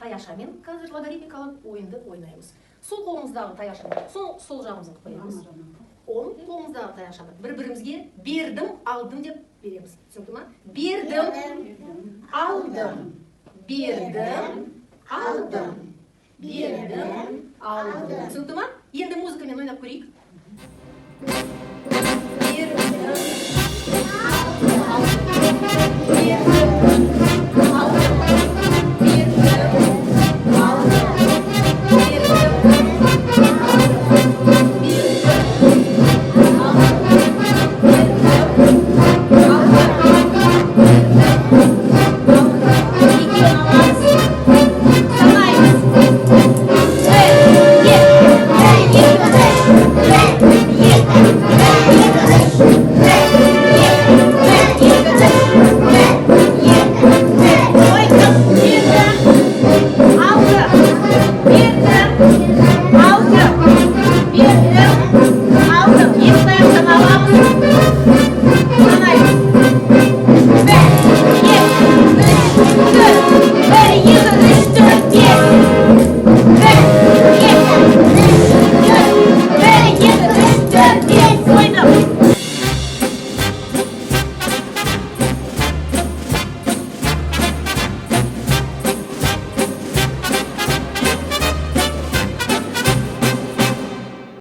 таяшамен қазір логарифмикалық ойынды ойнаймыз. Сол қолымыздағы таяшаны сол жағымызға қоямыз. Ол қолымыздағы таяшаны бір-бірімізге бердім, алдым деп береміз. Түсінді ма? Бердім, алдым. Бердім, алдым. Бердім, алдым. Түсінді ма? Енді музыкамен ойнап көрейік. Aldım,